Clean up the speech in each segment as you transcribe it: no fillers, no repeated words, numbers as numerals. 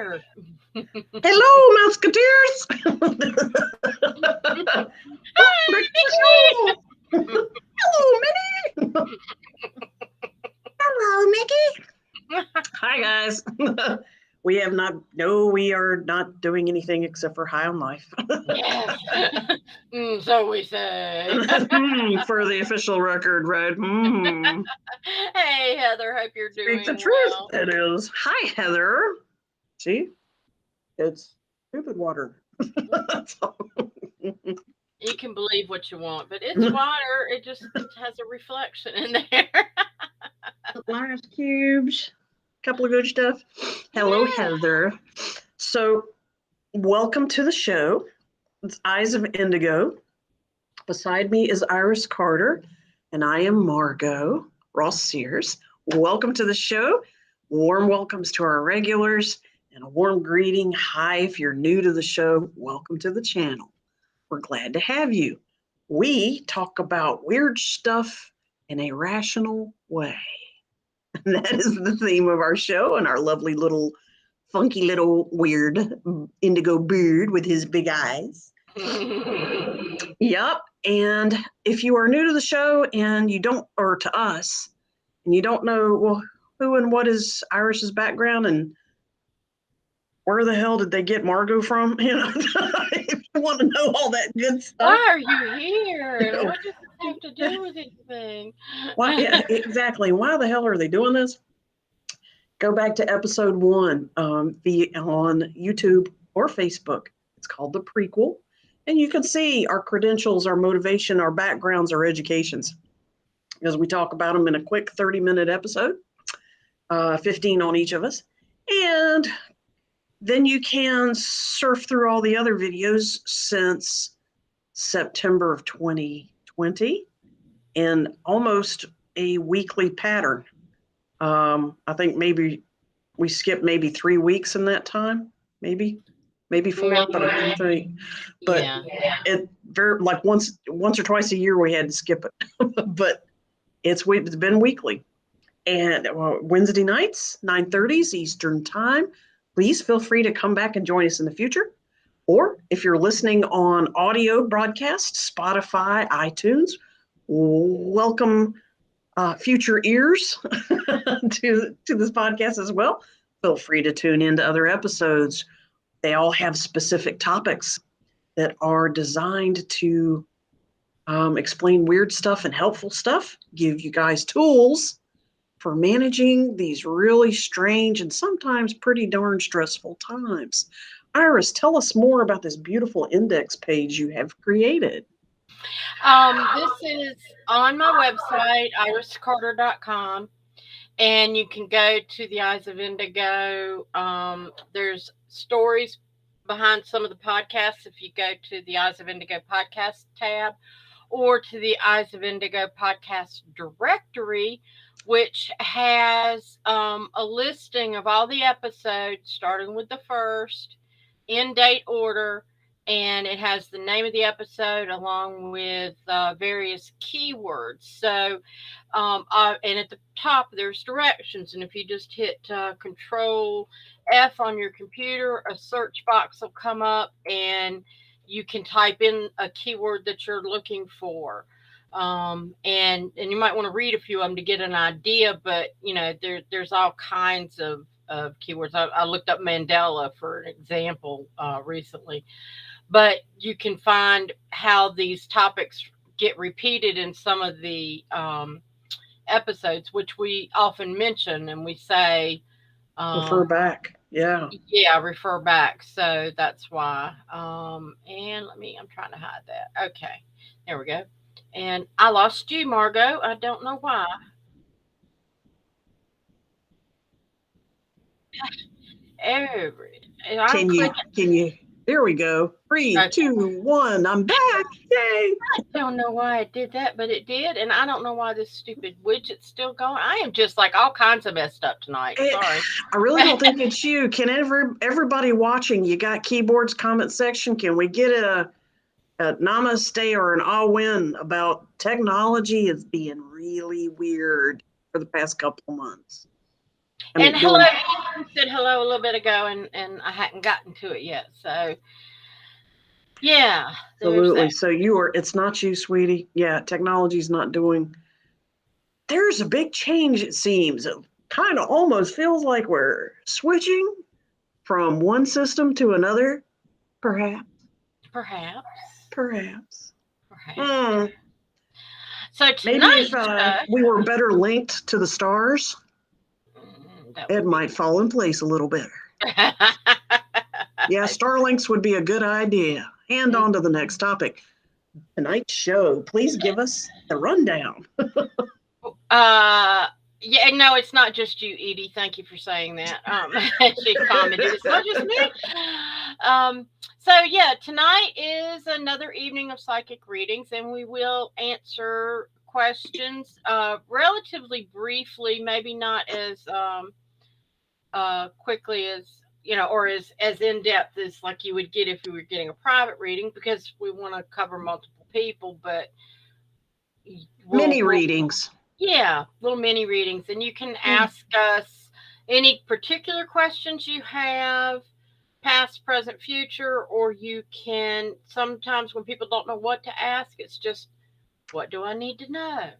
here. Hello, Musketeers. Hi, Hello, Minnie. Hello, Mickey. Hi, guys. We are not doing anything except for high on life. Yes. So we say. For the official record, right? Hey, Heather. Hope you're Speak the doing truth. well. It is. Hi, Heather. See, it's stupid water. That's all. You can believe what you want, but it's water. It has a reflection in there. Ice cubes, couple of good stuff. Hello, Yeah. Heather. So, welcome to the show. It's Eyes of Indigo. Beside me is Iris Carter, and I am Margot Ross Sears. Welcome to the show. Warm welcomes to our regulars, and a warm greeting. Hi, if you're new to the show, welcome to the channel. We're glad to have you. We talk about weird stuff in a rational way. And that is the theme of our show and our lovely little funky little weird indigo bird with his big eyes. Yep. And if you are new to the show and you don't, or to us, and you don't know, well, who and what is Iris's background and where the hell did they get Margot from? If you want to know all that good stuff. Why are you here? And what does this have to do with anything? Why, yeah, exactly. Why the hell are they doing this? Go back to episode 1 on YouTube or Facebook. It's called The Prequel. And you can see our credentials, our motivation, our backgrounds, our educations, because we talk about them in a quick 30-minute episode, 15 on each of us. And then you can surf through all the other videos since September of 2020 in almost a weekly pattern. I think maybe we skipped maybe 3 weeks in that time, maybe 4, but I think 3. But Yeah. it very like once or twice a year we had to skip it, but it's been weekly. And Wednesday nights, 9:30 Eastern time. Please feel free to come back and join us in the future. Or if you're listening on audio broadcast, Spotify, iTunes, welcome future ears to this podcast as well. Feel free to tune into other episodes. They all have specific topics that are designed to explain weird stuff and helpful stuff, give you guys tools for managing these really strange and sometimes pretty darn stressful times. Iris, tell us more about this beautiful index page you have created. This is on my website, iriscarter.com, and you can go to the Eyes of Indigo. There's stories behind some of the podcasts if you go to the Eyes of Indigo podcast tab, or to the Eyes of Indigo podcast directory, which has a listing of all the episodes, starting with the first, in date order, and it has the name of the episode along with various keywords. So, and at the top there's directions, and if you just hit Control F on your computer, a search box will come up, and you can type in a keyword that you're looking for. And you might want to read a few of them to get an idea, but there's all kinds of keywords. I looked up Mandela for an example recently, but you can find how these topics get repeated in some of the episodes, which we often mention, and we say, Refer back. Yeah. yeah, refer back. So that's why. And I'm trying to hide that. Okay, there we go. And I lost you, Margot. I don't know why. Every, and I'm clicking. Can you, there we go. Three, Okay. 2, 1. I'm back. Yay. I don't know why it did that, but it did, and I don't know why this stupid widget's still going. I am just like all kinds of messed up tonight. Sorry. I really don't think it's you. Can everybody watching, you got keyboards, comment section, can we get a namaste or an awen about technology is being really weird for the past couple of months? I And mean, hello, doing you said hello a little bit ago, and I hadn't gotten to it yet. So yeah, there's absolutely. that. So it's not you, sweetie. Yeah, technology's not doing. There's a big change, it seems. It kind of almost feels like we're switching from one system to another. Perhaps. Perhaps, Perhaps. perhaps. Hmm. So Maybe tonight, if we were better linked to the stars, that it would be might fall in place a little better. Yeah, Starlinks would be a good idea. And on to the next topic. Tonight's show, please give us the rundown. uh, yeah, no, it's not just you, Edie. Thank you for saying that. She commented, it's not just me. Um, so yeah, tonight is another evening of psychic readings, and we will answer questions relatively briefly, maybe not as quickly as or as in depth as like you would get if you were getting a private reading, because we want to cover multiple people, but Mini we'll readings. yeah, little mini readings, and you can ask us any particular questions you have, past, present, future, or you can sometimes when people don't know what to ask, it's just what do I need to know?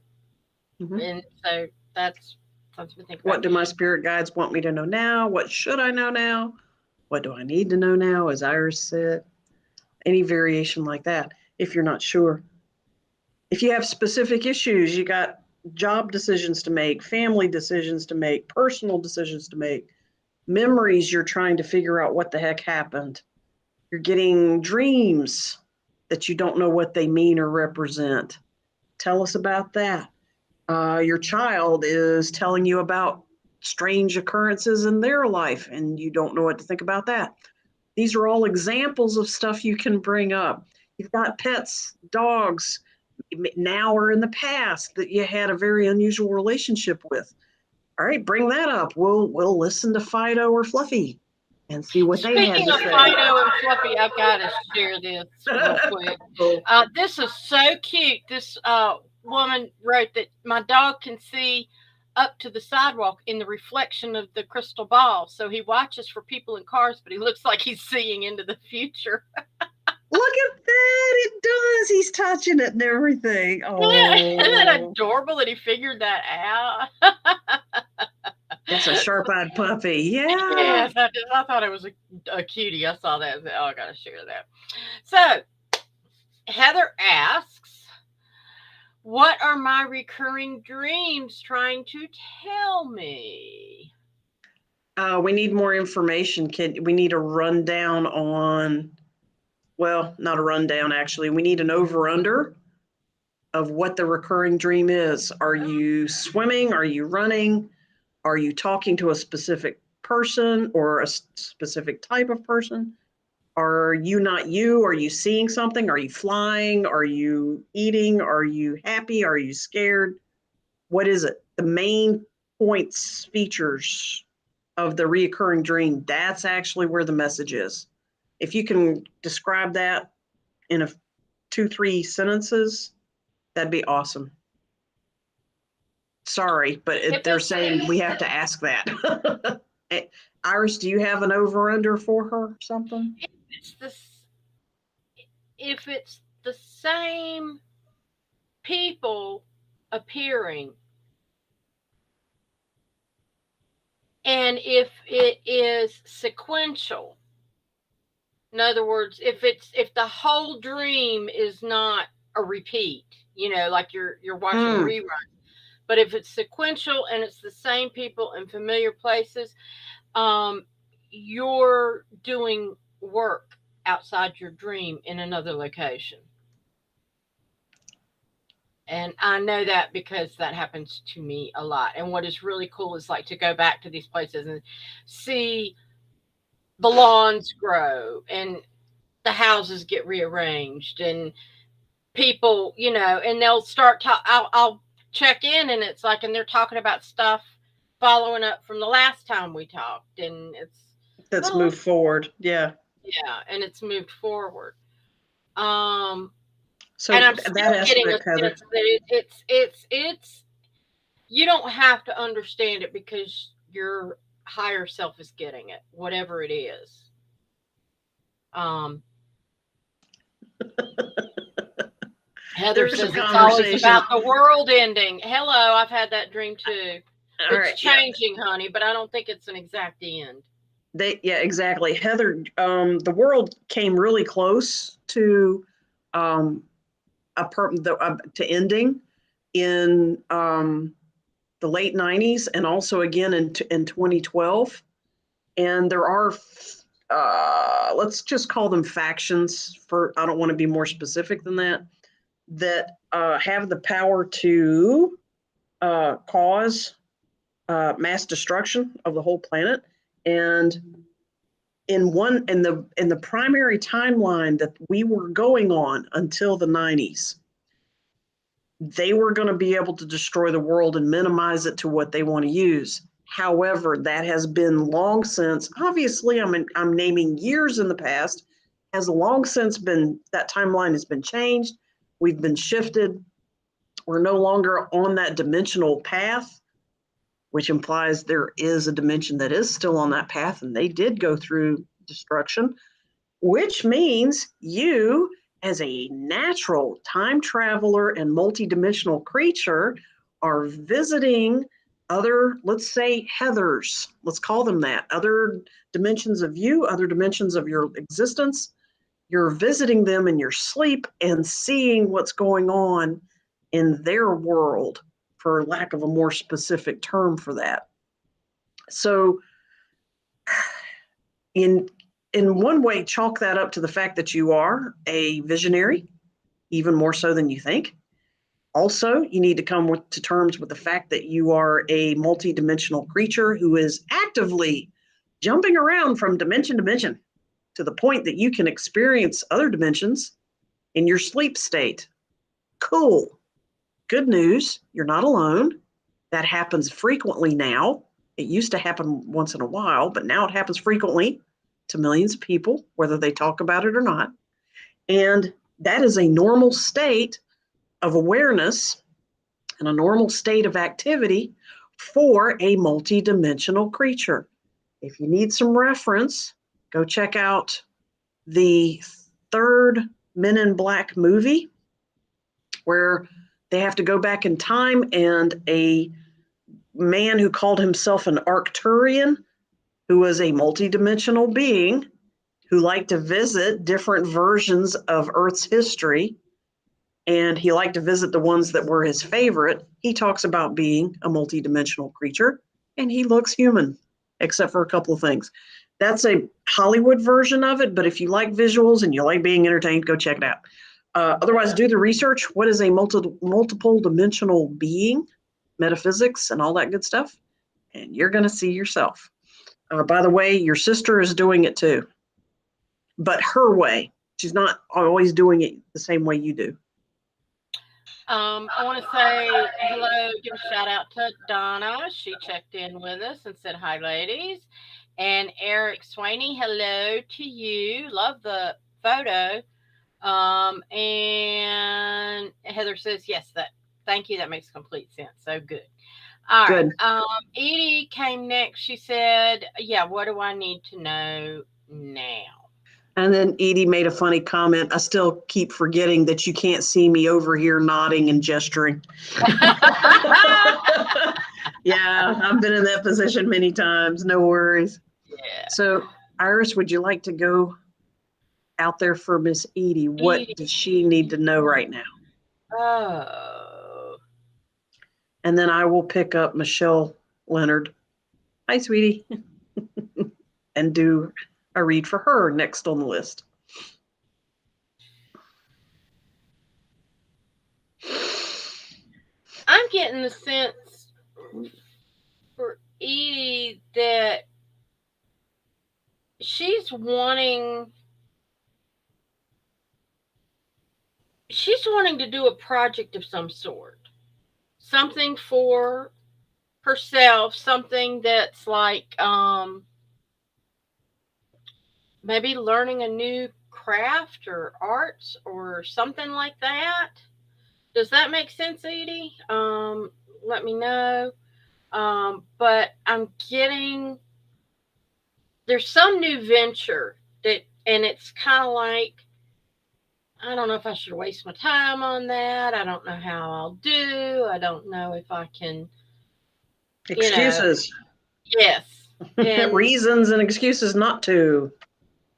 Mm-hmm. And so that's something to think about. What do my spirit guides want me to know now? What should I know now? What do I need to know now? As Iris said, any variation like that, if you're not sure. If you have specific issues, you got job decisions to make, family decisions to make, personal decisions to make, memories you're trying to figure out what the heck happened. You're getting dreams that you don't know what they mean or represent. Tell us about that. Your child is telling you about strange occurrences in their life and you don't know what to think about that. These are all examples of stuff you can bring up. You've got pets, dogs, now or in the past that you had a very unusual relationship with. All right, bring that up. We'll listen to Fido or Fluffy and see what they had Speaking to of say. Fido and Fluffy, I've got to share this real quick. This is so cute. This woman wrote that my dog can see up to the sidewalk in the reflection of the crystal ball. So he watches for people in cars, but he looks like he's seeing into the future. Look at that. It does. He's touching it and everything. Isn't that Oh, adorable that he figured that out? that's a sharp-eyed puppy. Yeah. Yes, I thought it was a cutie. I saw that and said, oh, I got to share that. So Heather asks, what are my recurring dreams trying to tell me? We need more information. We need a rundown on, well, not a rundown, actually. We need an over-under of what the recurring dream is. Are you swimming? Are you running? Are you talking to a specific person or a specific type of person? Are you not you? Are you seeing something? Are you flying? Are you eating? Are you happy? Are you scared? What is it? The main points, features of the reoccurring dream, that's actually where the message is. If you can describe that in 2-3 sentences, that'd be awesome. Sorry, but they're saying we have to ask that. Iris, do you have an over-under for her or something? If it's the same people appearing, and if it is sequential, in other words, if the whole dream is not a repeat, like you're watching a rerun, but if it's sequential and it's the same people in familiar places, you're doing work outside your dream in another location. And I know that because that happens to me a lot. And what is really cool is like to go back to these places and see the lawns grow and the houses get rearranged and people, and they'll start I'll check in and it's like, and they're talking about stuff following up from the last time we talked, and Let's move forward. Yeah. Yeah, and it's moved forward. So and I'm still that getting a aspect, Heather. sense that it's you don't have to understand it because your higher self is getting it, whatever it is. Um, Heather There's says some it's always conversation. about the world ending. Hello, I've had that dream too. All It's right, yeah. changing, honey, but I don't think it's an exact end. Yeah, exactly. Heather, the world came really close to to ending in the late 90s and also again in 2012. And there are, let's just call them factions for, I don't want to be more specific than that have the power to cause mass destruction of the whole planet. And in the primary timeline that we were going on until the 90s, they were going to be able to destroy the world and minimize it to what they want to use. However, that has been long since, obviously I'm naming years in the past, has long since been, that timeline has been changed. We've been shifted. We're no longer on that dimensional path, which implies there is a dimension that is still on that path, and they did go through destruction, which means you, as a natural time traveler and multidimensional creature, are visiting other, let's say, Heathers, let's call them that, other dimensions of you, other dimensions of your existence. You're visiting them in your sleep and seeing what's going on in their world, for lack of a more specific term for that. So, in one way, chalk that up to the fact that you are a visionary, even more so than you think. Also, you need to come to terms with the fact that you are a multidimensional creature who is actively jumping around from dimension to dimension to the point that you can experience other dimensions in your sleep state. Cool. Good news, you're not alone. That happens frequently now. It used to happen once in a while, but now it happens frequently to millions of people, whether they talk about it or not. And that is a normal state of awareness and a normal state of activity for a multidimensional creature. If you need some reference, go check out the third Men in Black movie, where they have to go back in time, and a man who called himself an Arcturian, who was a multidimensional being who liked to visit different versions of Earth's history, and he liked to visit the ones that were his favorite. He talks about being a multidimensional creature, and he looks human, except for a couple of things. That's a Hollywood version of it, but if you like visuals and you like being entertained, go check it out. Otherwise, do the research. What is a multiple dimensional being? Metaphysics and all that good stuff. And you're going to see yourself. By the way, your sister is doing it too, but her way. She's not always doing it the same way you do. I want to say hello, give a shout out to Donna. She checked in with us and said hi, ladies. And Eric Swaney, hello to you. Love the photo. And Heather says, yes, that thank you. That makes complete sense. So good. All right. Good. Edie came next. She said, yeah, what do I need to know now? And then Edie made a funny comment. I still keep forgetting that you can't see me over here nodding and gesturing. Yeah, I've been in that position many times. No worries. Yeah. So, Iris, would you like to go out there for Miss Edie? What does she need to know right now? Oh. And then I will pick up Michelle Leonard. Hi, sweetie. And do a read for her next on the list. I'm getting the sense for Edie that she's wanting to do a project of some sort. Something for herself, something that's like maybe learning a new craft or arts or something like that. Does that make sense, Edie? Let me know. But there's some new venture and it's kind of like, I don't know if I should waste my time on that. I don't know how I'll do. I don't know if I can. Excuses. Yes. And reasons and excuses not to.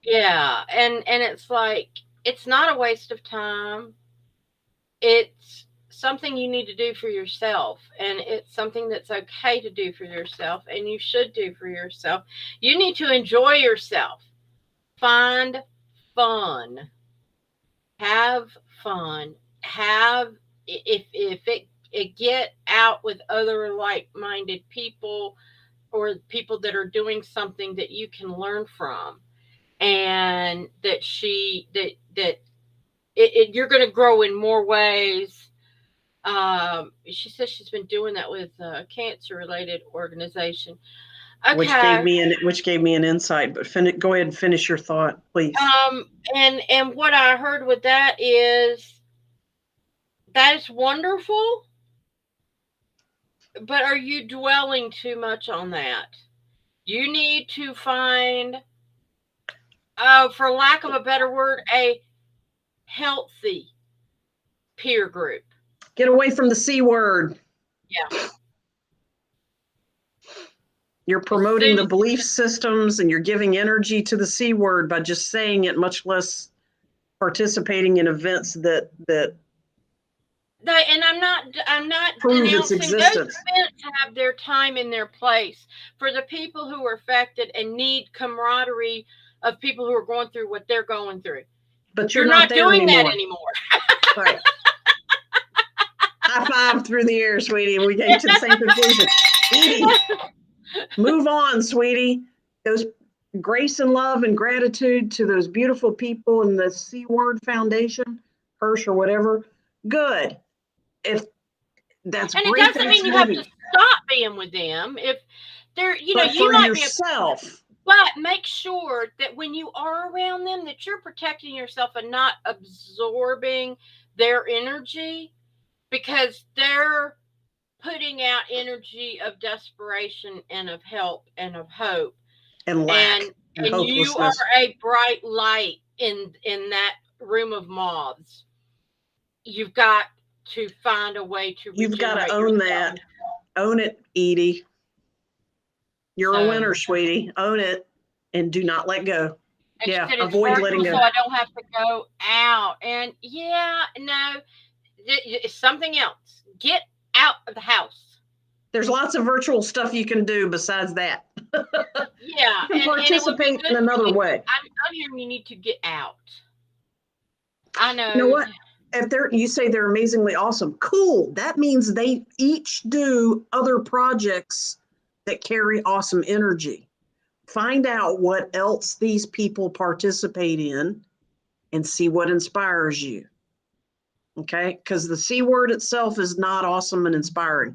Yeah. And it's like, it's not a waste of time. It's something you need to do for yourself. And it's something that's okay to do for yourself. And you should do for yourself. You need to enjoy yourself. Find fun. Have fun. If it get out with other like-minded people or people that are doing something that you can learn from, and you're going to grow in more ways. She says she's been doing that with a cancer-related organization. Okay. Which gave me an insight. But go ahead and finish your thought, please. And what I heard with that is wonderful. But are you dwelling too much on that? You need to find, for lack of a better word, a healthy peer group. Get away from the C word. Yeah. You're promoting the belief systems and you're giving energy to the C word by just saying it, much less participating in events that and I'm not prove its existence. Those events have their time and their place for the people who are affected and need camaraderie of people who are going through what they're going through. But you're not doing that anymore. Right. High five through the air, sweetie, and we came to the same conclusion. Edie, move on, sweetie. Those grace and love and gratitude to those beautiful people in the C Word Foundation, Hirsch or whatever. Good. If that's and great, it doesn't mean you have to stop being with them. If they're, you but you might yourself. But make sure that when you are around them, that you're protecting yourself and not absorbing their energy, because they're putting out energy of desperation and of help and of hope and lack and you are a bright light in that room of moths. You've got to find a way to. You've got to own that. Own it, Edie. You're a winner, sweetie. Own it and do not let go. Yeah, avoid letting go. So I don't have to go out. And no, it's something else. Get out of the house. There's lots of virtual stuff you can do besides that. Yeah. You can participate in another way. I'm hearing you need to get out. I know. You know what? If you say they're amazingly awesome, cool. That means they each do other projects that carry awesome energy. Find out what else these people participate in and see what inspires you. Okay? Because the C word itself is not awesome and inspiring.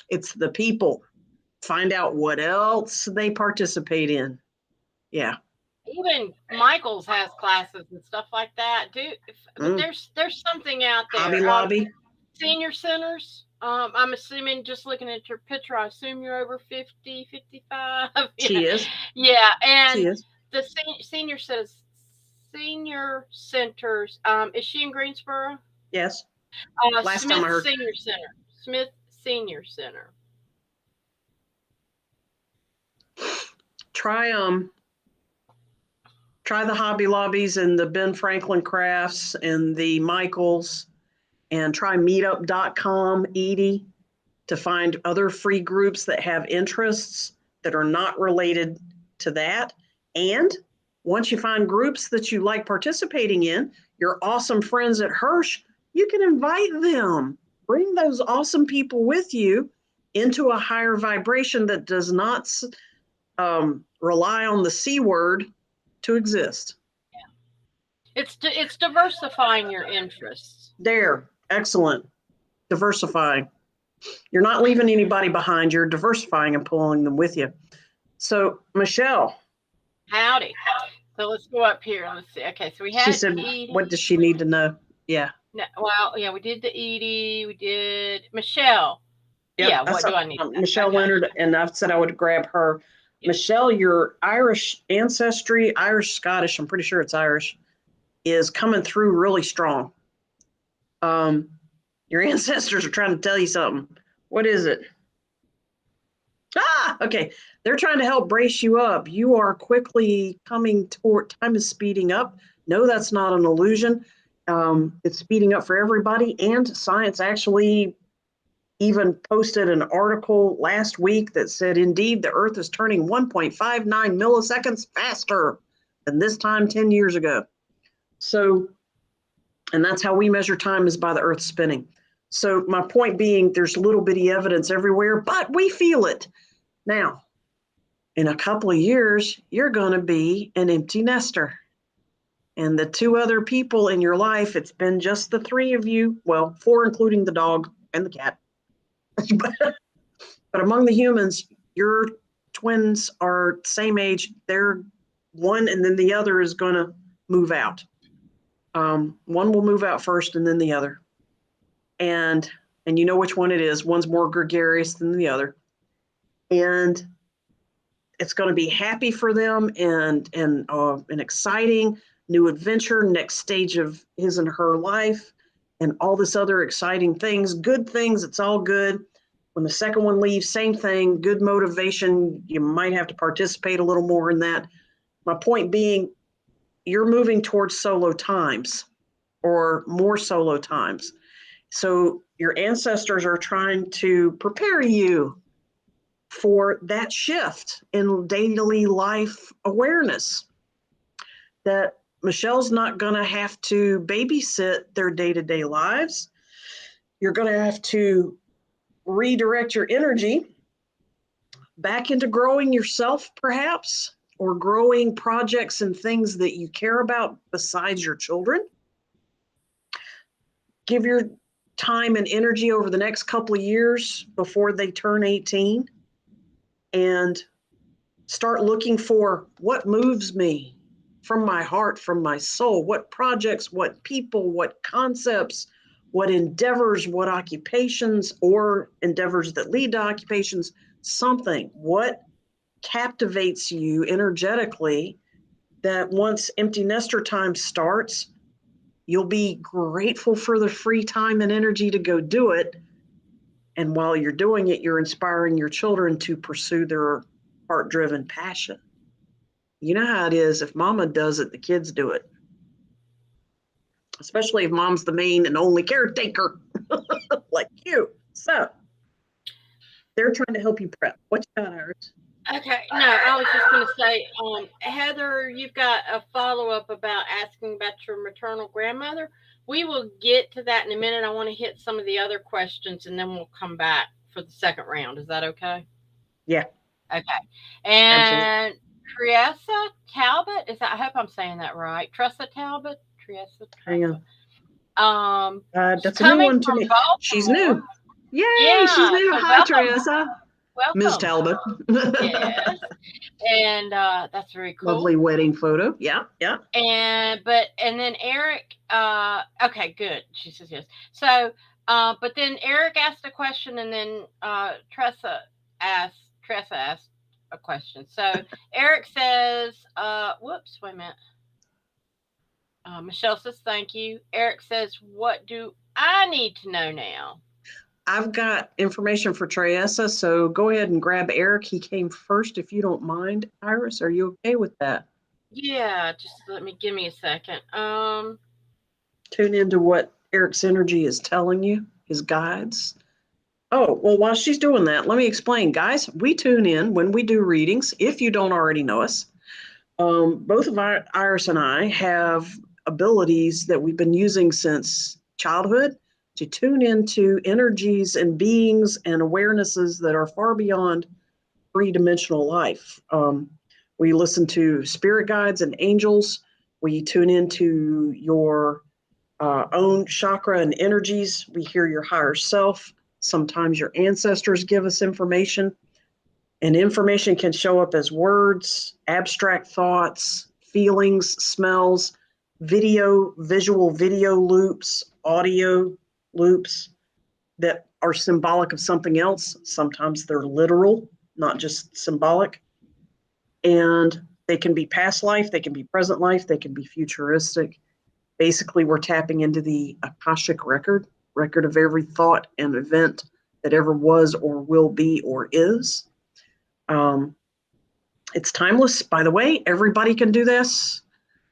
It's the people. Find out what else they participate in. Yeah. Even Michael's has classes and stuff like that. But there's something out there. Hobby Lobby. Senior centers. I'm assuming, just looking at your picture, I assume you're over 50, 55. She is. Yeah, and she is. The senior centers. Is she in Greensboro? Yes. Last Smith time I heard. Senior Center. Smith Senior Center. Try the Hobby Lobbies and the Ben Franklin Crafts and the Michaels, and try meetup.com, Edie, to find other free groups that have interests that are not related to that. And once you find groups that you like participating in, your awesome friends at Hirsch, you can invite them. Bring those awesome people with you into a higher vibration that does not rely on the C word to exist. Yeah. It's diversifying your interests. There. Excellent. Diversifying. You're not leaving anybody behind. You're diversifying and pulling them with you. So, Michelle. Howdy. So let's go up here. Let's see. Okay, so we had. She said, Edie. What does she need to know? Yeah. No, well, yeah, we did the Edie. We did Michelle. Yep. Yeah, what do I need? Michelle Okay. Leonard, and I've said I would grab her. Yep. Michelle, your Irish ancestry, Irish, Scottish, I'm pretty sure it's Irish, is coming through really strong. Your ancestors are trying to tell you something. What is it? Okay. They're trying to help brace you up. You are quickly coming toward, time is speeding up. No, that's not an illusion. It's speeding up for everybody. And science actually even posted an article last week that said, indeed, the Earth is turning 1.59 milliseconds faster than this time 10 years ago. So, and that's how we measure time, is by the Earth spinning. So my point being, there's little bitty evidence everywhere, but we feel it. Now, in a couple of years, you're going to be an empty nester. And the two other people in your life, it's been just the three of you, well, four, including the dog and the cat. But among the humans, your twins are same age. They're one, and then the other is going to move out. One will move out first, and then the other. And you know which one it is. One's more gregarious than the other. And it's going to be happy for them and an exciting new adventure, next stage of his and her life, and all this other exciting things, good things. It's all good. When the second one leaves, same thing, good motivation. You might have to participate a little more in that. My point being, you're moving towards solo times or more solo times. So your ancestors are trying to prepare you for that shift in daily life awareness, that Michelle's not going to have to babysit their day-to-day lives. You're going to have to redirect your energy back into growing yourself, perhaps, or growing projects and things that you care about besides your children. Give your time and energy over the next couple of years before they turn 18 and start looking for what moves me from my heart, from my soul, what projects, what people, what concepts, what endeavors, what occupations, or endeavors that lead to occupations, something, what captivates you energetically, that once empty nester time starts, you'll be grateful for the free time and energy to go do it. And while you're doing it, you're inspiring your children to pursue their heart-driven passion. You know how it is. If mama does it, the kids do it. Especially if mom's the main and only caretaker, like you. So they're trying to help you prep. What you got, Iris? Okay, no, I was just going to say, Heather, you've got a follow-up about asking about your maternal grandmother. We will get to that in a minute. I want to hit some of the other questions, and then we'll come back for the second round. Is that okay? Yeah. Okay. And Tressa Talbot, I hope I'm saying that right. Tressa Talbot? Hang on. That's a new one to me. Baltimore. She's new. Yay, yeah, she's new. so Hi, Tressa. Welcome. Ms. Talbot. Yes. And that's very cool. Lovely wedding photo. Yeah. And then Eric, okay, good. She says yes. So, but then Eric asked a question, and then Tressa asked a question. So Eric says, whoops, wait a minute. Michelle says, thank you. Eric says, what do I need to know now? I've got information for Tressa, so go ahead and grab Eric. He came first, if you don't mind. Iris, are you okay with that? Yeah, just give me a second. Tune into what Eric's energy is telling you, his guides. Oh, well, while she's doing that, let me explain. Guys, we tune in when we do readings, if you don't already know us. Both of Iris and I have abilities that we've been using since childhood to tune into energies and beings and awarenesses that are far beyond three-dimensional life. We listen to spirit guides and angels. We tune into your own chakra and energies. We hear your higher self. Sometimes your ancestors give us information, and information can show up as words, abstract thoughts, feelings, smells, visual video loops, audio loops. that are symbolic of something else. Sometimes they're literal, not just symbolic. And they can be past life, they can be present life, they can be futuristic. Basically, we're tapping into the Akashic record of every thought and event that ever was or will be or is. It's timeless. By the way, everybody can do this.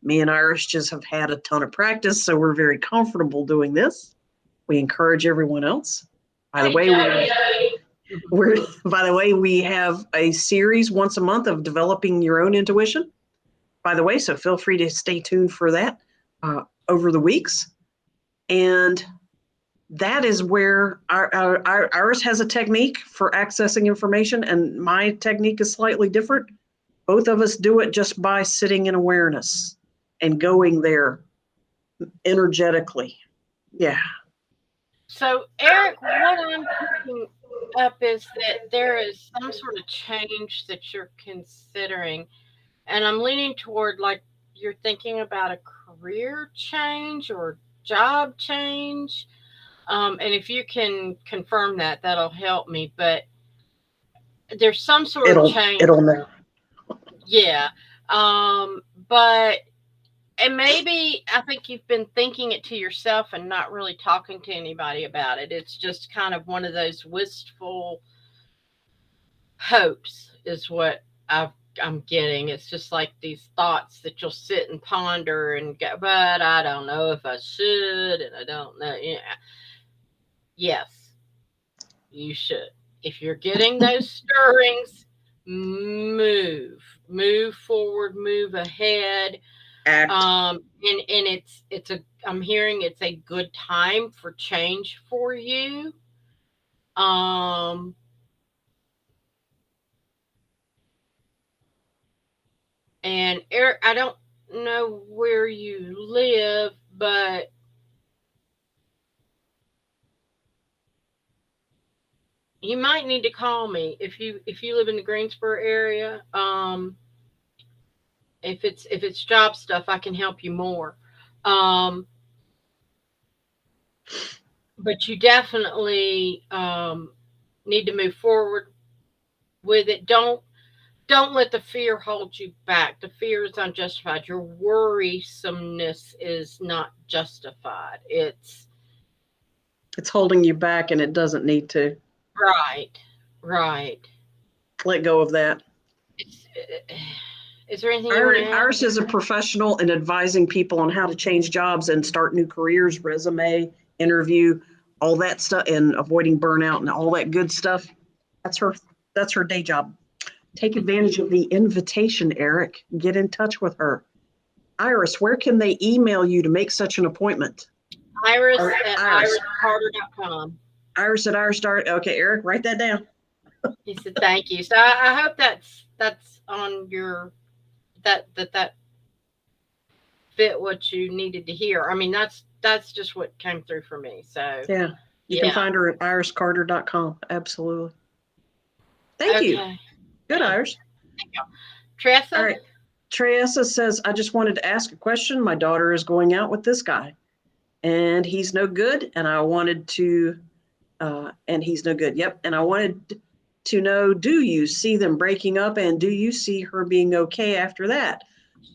Me and Iris just have had a ton of practice, so we're very comfortable doing this. We encourage everyone else. By the way, we have a series once a month of developing your own intuition. By the way, so feel free to stay tuned for that over the weeks. And that is where ours has a technique for accessing information, and my technique is slightly different. Both of us do it just by sitting in awareness and going there energetically. Yeah. So, Eric, what I'm picking up is that there is some sort of change that you're considering. And I'm leaning toward like you're thinking about a career change or job change. And if you can confirm that, that'll help me. But there's some sort of change. It'll know. Yeah. But and maybe I think you've been thinking it to yourself and not really talking to anybody about it. It's just kind of one of those wistful hopes, is what I'm getting. It's just like these thoughts that you'll sit and ponder and go, but I don't know if I should, and I don't know. Yeah. Yes, you should. If you're getting those stirrings, move forward, move ahead. Act. And it's a, I'm hearing it's a good time for change for you. And Eric, I don't know where you live, but you might need to call me if you live in the Greensboro area. If it's job stuff, I can help you more. But you definitely need to move forward with it. Don't let the fear hold you back. The fear is unjustified. Your worrisomeness is not justified. It's holding you back, and it doesn't need to. Right. Let go of that. Is there anything you want to add? Iris is a professional in advising people on how to change jobs and start new careers, resume, interview, all that stuff, and avoiding burnout and all that good stuff. That's her day job. Take advantage of the invitation, Eric. Get in touch with her. Iris, where can they email you to make such an appointment? Iris at iriscarter.com. Iris at iriscarter. Okay, Eric, write that down. He said, thank you. So I hope that's on your, that fit what you needed to hear. I mean, that's just what came through for me. So yeah, you can find her at iriscarter.com. Absolutely. Thank you. Good, Iris. Thank you. Tressa? All right. Tressa says, I just wanted to ask a question. My daughter is going out with this guy, and he's no good. And I wanted to, and he's no good. Yep. And I wanted to know, do you see them breaking up, and do you see her being okay after that?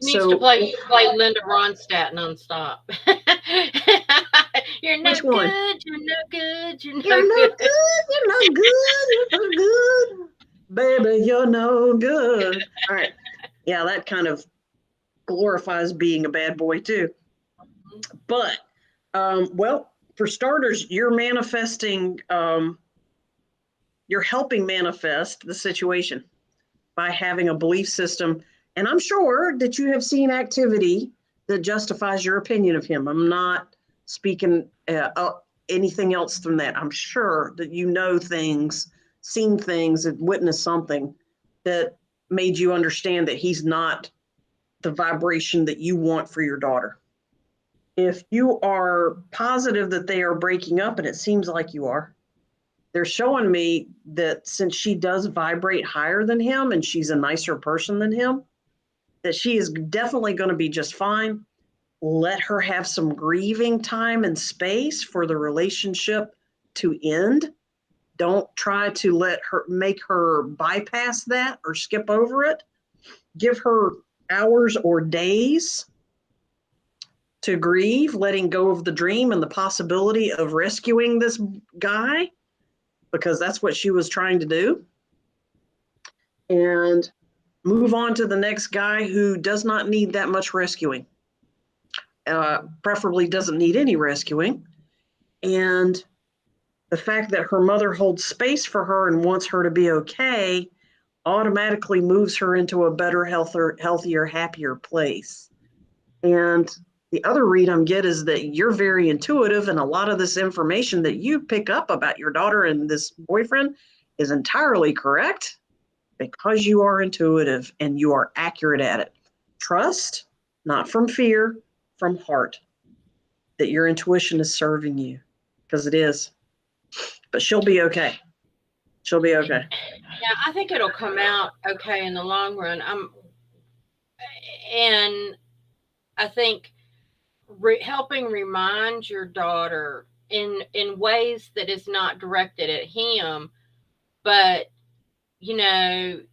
She needs to play Linda Ronstadt nonstop. You're no good. You're no good. You're no good. You're no good. You're no good. Baby, you're no good. All right. Yeah, that kind of glorifies being a bad boy too. But, well, for starters, you're manifesting, you're helping manifest the situation by having a belief system. And I'm sure that you have seen activity that justifies your opinion of him. I'm not speaking anything else than that. I'm sure that you know things, seen things, and witnessed something that made you understand that he's not the vibration that you want for your daughter. If you are positive that they are breaking up, and it seems like you are, they're showing me that since she does vibrate higher than him and she's a nicer person than him, that she is definitely going to be just fine. Let her have some grieving time and space for the relationship to end. Don't try to make her bypass that or skip over it. Give her hours or days to grieve, letting go of the dream and the possibility of rescuing this guy, because that's what she was trying to do. And move on to the next guy who does not need that much rescuing. Preferably doesn't need any rescuing. And the fact that her mother holds space for her and wants her to be okay automatically moves her into a better, healthier, happier place. And the other read I'm getting is that you're very intuitive, and a lot of this information that you pick up about your daughter and this boyfriend is entirely correct because you are intuitive and you are accurate at it. Trust, not from fear, from heart, that your intuition is serving you, because it is. But she'll be okay. She'll be okay. Yeah, I think it'll come out okay in the long run. And I think helping remind your daughter in ways that is not directed at him, but you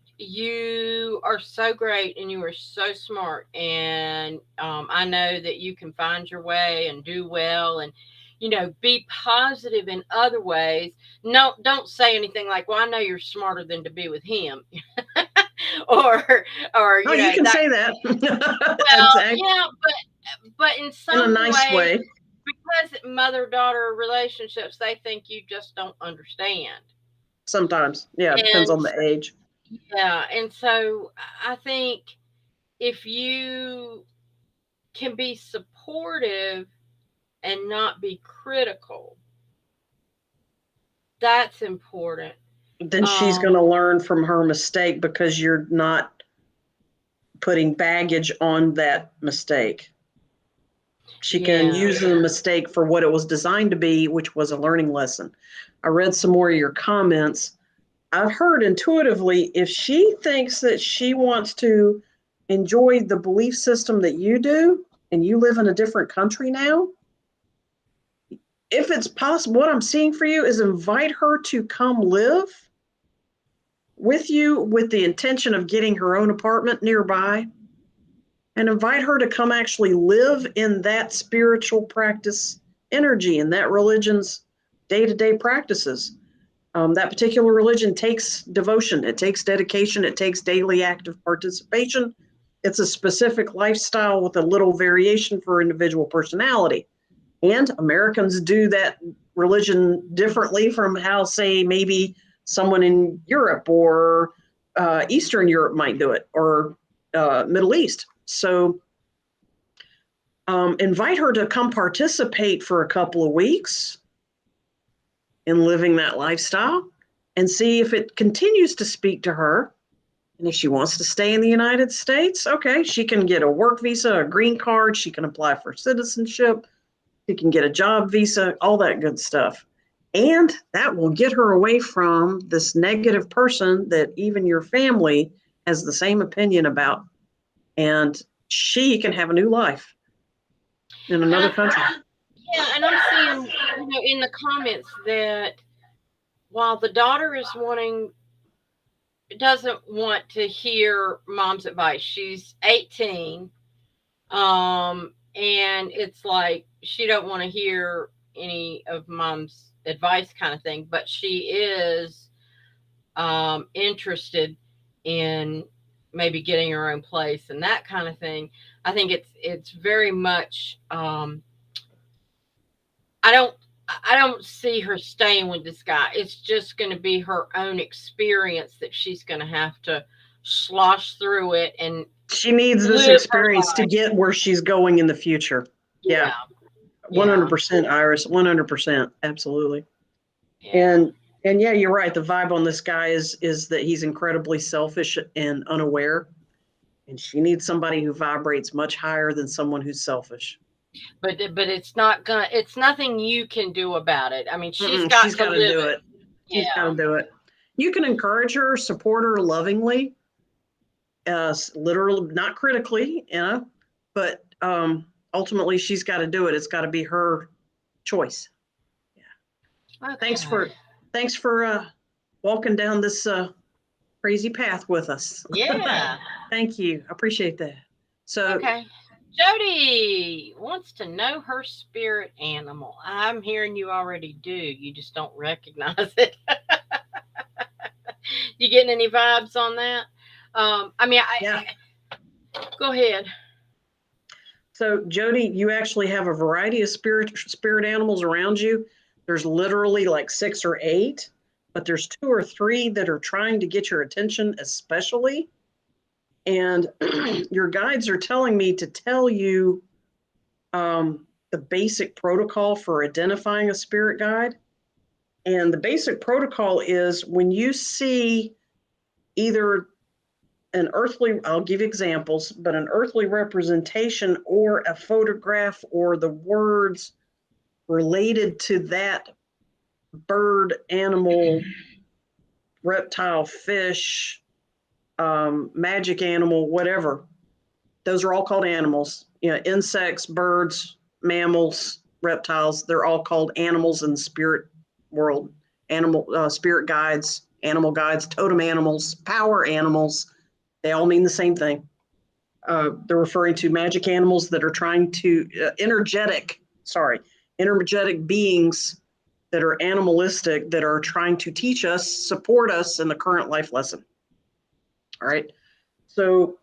are so great and you are so smart, and I know that you can find your way and do well, and be positive in other ways. No, don't say anything like, well, I know you're smarter than to be with him. or Oh, you can say that. well, yeah, but in some in a nice way. Because mother-daughter relationships, they think you just don't understand. Sometimes. Yeah, it depends on the age. Yeah, and so I think if you can be supportive and not be critical, that's important. Then she's going to learn from her mistake, because you're not putting baggage on that mistake. She can use the mistake for what it was designed to be, which was a learning lesson. I read some more of your comments. I've heard intuitively, if she thinks that she wants to enjoy the belief system that you do, and you live in a different country now, if it's possible, what I'm seeing for you is invite her to come live with you with the intention of getting her own apartment nearby, and invite her to come actually live in that spiritual practice energy and that religion's day-to-day practices. That particular religion takes devotion, it takes dedication, it takes daily active participation. It's a specific lifestyle with a little variation for individual personality. And Americans do that religion differently from how, say, maybe someone in Europe or Eastern Europe might do it, or Middle East. So invite her to come participate for a couple of weeks in living that lifestyle, and see if it continues to speak to her. And if she wants to stay in the United States, okay, she can get a work visa, a green card, she can apply for citizenship, she can get a job visa, all that good stuff. And that will get her away from this negative person that even your family has the same opinion about. And she can have a new life in another country. Yeah, and I'm seeing, in the comments that while the daughter doesn't want to hear mom's advice. She's 18, and it's like she don't want to hear any of mom's advice, kind of thing. But she is interested in maybe getting her own place and that kind of thing. I think it's very much. I don't see her staying with this guy. It's just going to be her own experience that she's going to have to slosh through it, and she needs this experience to get where she's going in the future. Yeah. 100%, Iris. 100%. Absolutely. Yeah. And yeah, you're right. The vibe on this guy is that he's incredibly selfish and unaware, and she needs somebody who vibrates much higher than someone who's selfish. But it's nothing you can do about it. I mean, she's got to do it. She's got to do it. You can encourage her, support her lovingly, literally, not critically, but ultimately she's got to do it. It's got to be her choice. Thanks Okay. for walking down this crazy path with us. Yeah. Thank you. I appreciate that. So Okay. Jody wants to know her spirit animal. I'm hearing you already do. You just don't recognize it. You getting any vibes on that? I mean, yeah. go ahead. So Jody, you actually have a variety of spirit animals around you. There's literally like 6 or 8, but there's 2 or 3 that are trying to get your attention, especially. And your guides are telling me to tell you the basic protocol for identifying a spirit guide. And the basic protocol is when you see either an earthly, I'll give examples, but an earthly representation or a photograph or the words related to that bird, animal, reptile, fish, magic animal, whatever. Those are all called animals. You know, insects, birds, mammals, reptiles, they're all called animals in the spirit world. Animal spirit guides, animal guides, totem animals, power animals. They all mean the same thing. They're referring to magic animals that are trying to energetic beings that are animalistic that are trying to teach us, support us in the current life lesson. All right. So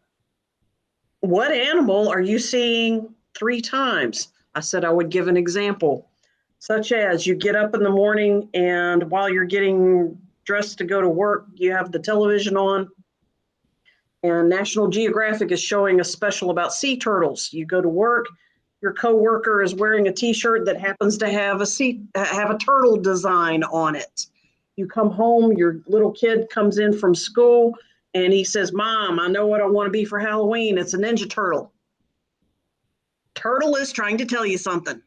what animal are you seeing 3 times? I said I would give an example, such as you get up in the morning and while you're getting dressed to go to work, you have the television on and National Geographic is showing a special about sea turtles. You go to work, your coworker is wearing a t-shirt that happens to have a turtle design on it. You come home, your little kid comes in from school and he says, "Mom, I know what I want to be for Halloween. It's a Ninja Turtle." Turtle is trying to tell you something.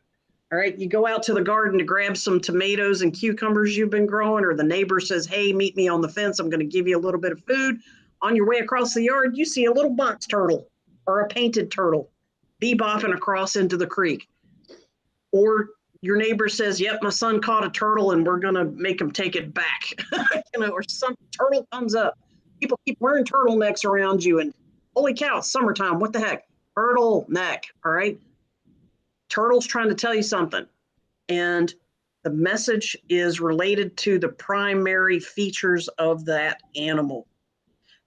All right, you go out to the garden to grab some tomatoes and cucumbers you've been growing, or the neighbor says, "Hey, meet me on the fence. I'm going to give you a little bit of food." On your way across the yard, you see a little box turtle or a painted turtle bebopping across into the creek. Or your neighbor says, "Yep, my son caught a turtle and we're going to make him take it back." Or some turtle comes up. People keep wearing turtlenecks around you, and holy cow, summertime, what the heck? Turtleneck, all right? Turtle's trying to tell you something. And the message is related to the primary features of that animal.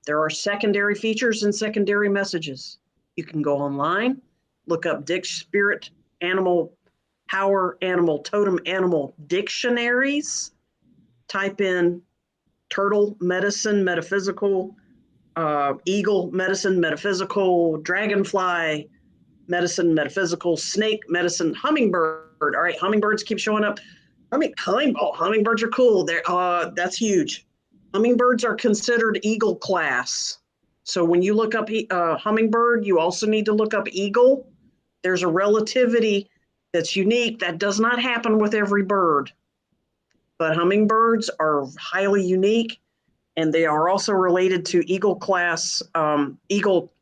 There are secondary features and secondary messages. You can go online, look up Dick's Spirit Animal, Power Animal, Totem Animal dictionaries, type in turtle medicine, metaphysical, eagle medicine, metaphysical, dragonfly medicine, metaphysical, snake medicine, hummingbird. All right, hummingbirds keep showing up. Hummingbirds are cool. That's huge. Hummingbirds are considered eagle class. So when you look up hummingbird, you also need to look up eagle. There's a relativity that's unique that does not happen with every bird. But hummingbirds are highly unique, and they are also related to eagle class, eagle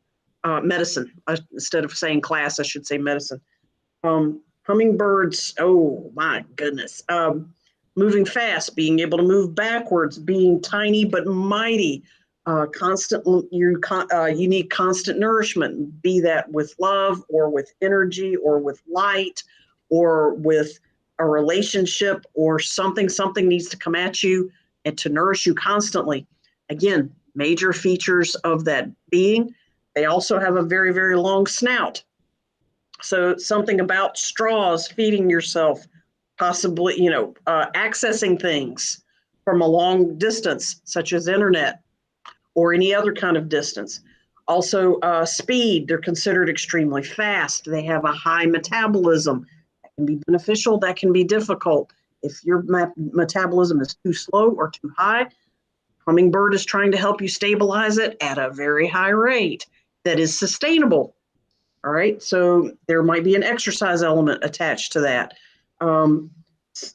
medicine. Instead of saying class, I should say medicine. Hummingbirds, oh my goodness. Moving fast, being able to move backwards, being tiny but mighty, you need constant nourishment, be that with love or with energy or with light or with a relationship or something needs to come at you and to nourish you constantly. Again, major features of that being. They also have a very, very long snout. So something about straws, feeding yourself, possibly, accessing things from a long distance, such as internet or any other kind of distance. Also, speed, they're considered extremely fast. They have a high metabolism. That can be beneficial, that can be difficult. If your metabolism is too slow or too high, hummingbird is trying to help you stabilize it at a very high rate that is sustainable. All right, so there might be an exercise element attached to that.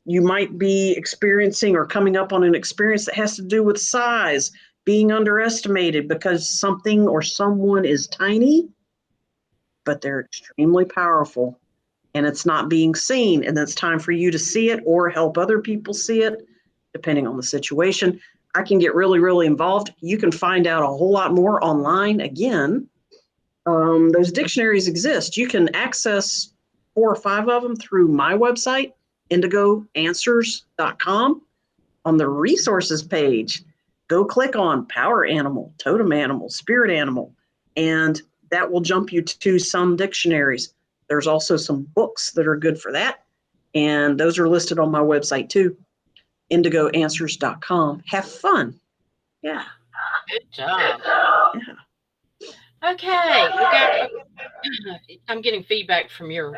You might be experiencing or coming up on an experience that has to do with size, being underestimated because something or someone is tiny, but they're extremely powerful. and it's not being seen, and it's time for you to see it or help other people see it, depending on the situation, I can get really, really involved. You can find out a whole lot more online. Again, those dictionaries exist. You can access 4 or 5 of them through my website, indigoanswers.com. On the resources page, go click on power animal, totem animal, spirit animal, and that will jump you to some dictionaries. There's also some books that are good for that, and those are listed on my website too, indigoanswers.com. Have fun. Yeah. Good job. Yeah. Okay, I'm getting feedback from your.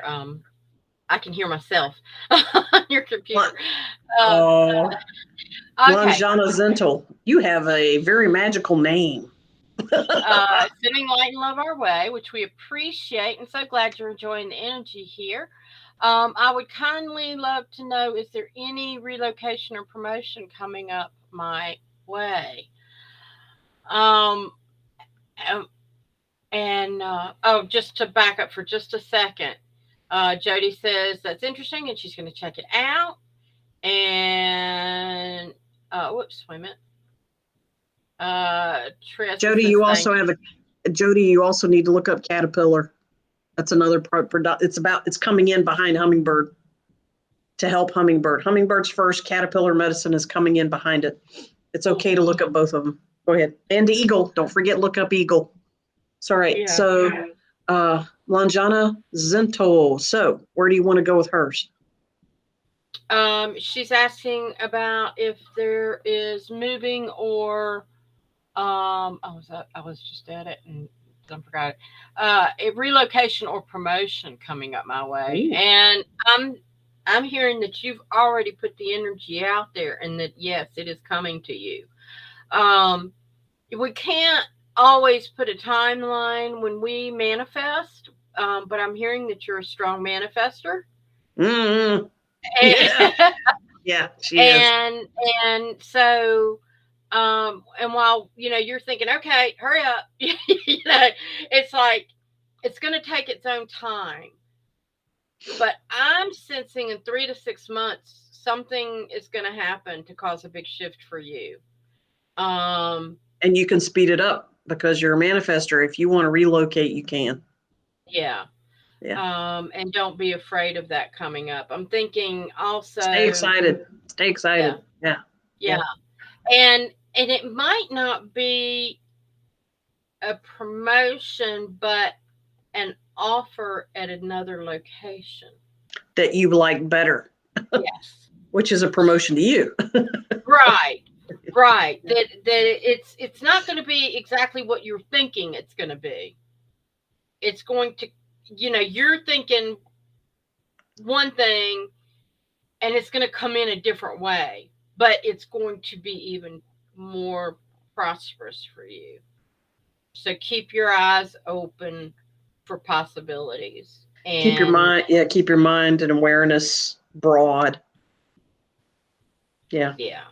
I can hear myself on your computer. Oh, Okay. Lanjana Zental, you have a very magical name. Sending light and love our way, which we appreciate, and so glad you're enjoying the energy here. I would kindly love to know, is there any relocation or promotion coming up my way? Um, um, just to back up for just a second, Jody says that's interesting, and she's going to check it out. And whoops, wait a minute. Tressa Jody, says you thank also have Jody, you also need to look up Caterpillar. That's another product. It's coming in behind Hummingbird to help Hummingbird. Hummingbird's first, Caterpillar Medicine is coming in behind it. It's okay to look up both of them. Go ahead. And Eagle. Don't forget, look up Eagle. It's all right. Yeah. So, Lanjana Zinto. So, where do you want to go with hers? She's asking about if there is moving or I was just at it and I forgot it. A relocation or promotion coming up my way. Ooh. And I'm hearing that you've already put the energy out there and that yes, it is coming to you. We can't always put a timeline when we manifest, but I'm hearing that you're a strong manifester. Mm-hmm. Yeah. Yeah, she is. And so and while you're thinking, okay, hurry up, it's like it's going to take its own time. But I'm sensing in 3 to 6 months something is going to happen to cause a big shift for you. And you can speed it up because you're a manifester. If you want to relocate, you can. Yeah. Yeah. And don't be afraid of that coming up. I'm thinking also Stay excited. Stay excited. Yeah. And it might not be a promotion, but an offer at another location that you like better. Yes. Which is a promotion to you. Right. That it's not going to be exactly what you're thinking it's going to be. It's going to, you're thinking one thing and it's going to come in a different way, but it's going to be even more prosperous for you. So keep your eyes open for possibilities. And keep your mind and awareness broad. Yeah. Yeah.